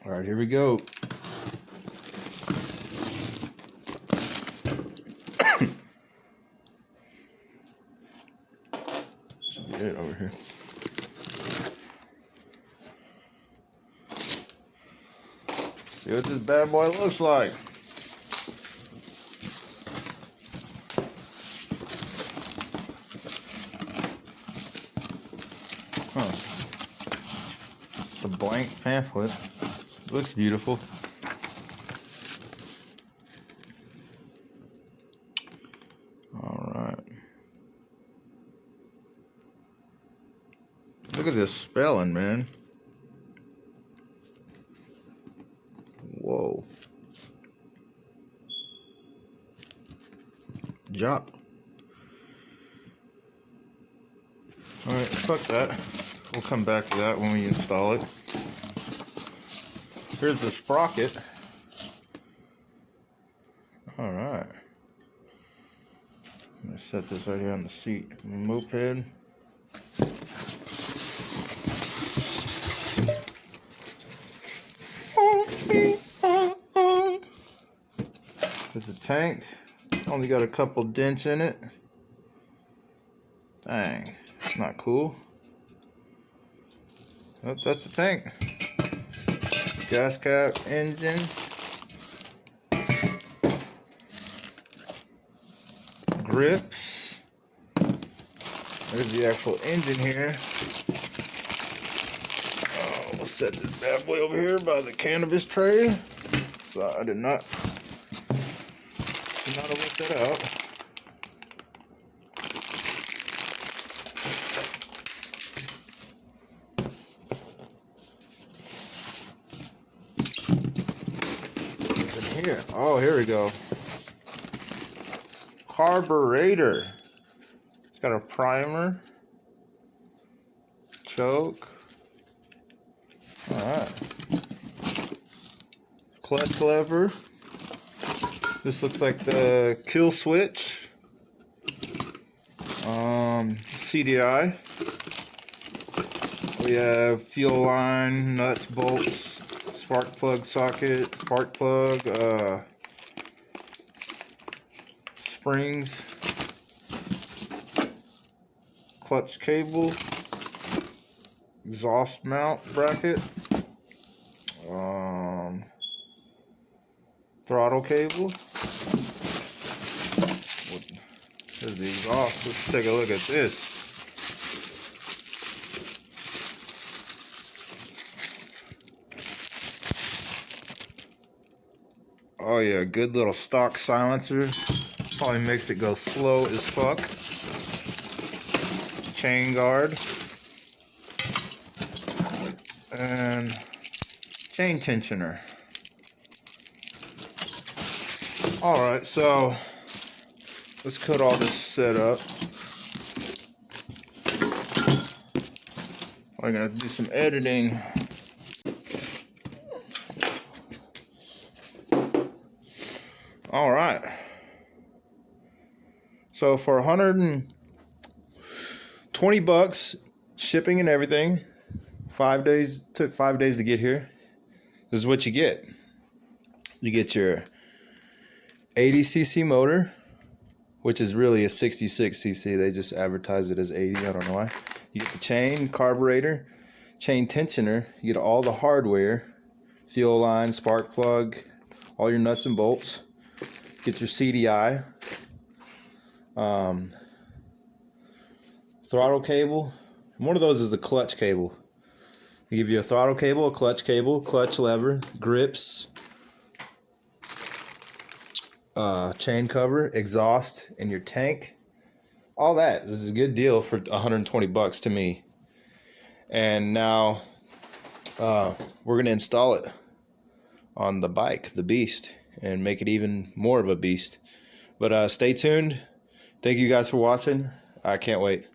All right, here we go. Should be it over here. See what this bad boy looks like. Huh. It's a blank pamphlet. Looks beautiful. Alright. Look at this spelling, man. Whoa. Job. Alright, fuck that. We'll come back to that when we install it. Here's the sprocket. Alright. I'm going to set this right here on the seat. Moped. There's a tank. Only got a couple dents in it. Dang. Not cool. Oh, that's the tank. Gas cap, engine. Grips. There's the actual engine here. Oh, we'll set this bad boy over here by the cannabis tray. So I did not work that out. Here. Oh, here we go. Carburetor. It's got a primer. Choke. Alright. Clutch lever. This looks like the kill switch. CDI. We have fuel line, nuts, bolts. Spark plug socket, spark plug, springs, clutch cable, exhaust mount bracket, throttle cable. There's the exhaust. Let's take a look at this. Oh yeah, good little stock silencer. Probably makes it go slow as fuck. Chain guard. And chain tensioner. Alright, so let's cut all this set up. I'm gonna do some editing. Alright, so for $120 shipping and everything, 5 days, took 5 days to get here. This is what you get. You get your 80cc motor, which is really a 66cc. They just advertise it as 80, I don't know why. You get the chain, carburetor, chain tensioner. You get all the hardware, fuel line, spark plug, all your nuts and bolts. Get your CDI, throttle cable. And one of those is the clutch cable. They give you a throttle cable, clutch lever, grips, chain cover, exhaust, and your tank. All that. This is a good deal for $120 to me. And now we're going to install it on the bike, the Beast, and make it even more of a beast. But stay tuned. Thank you guys for watching. I can't wait.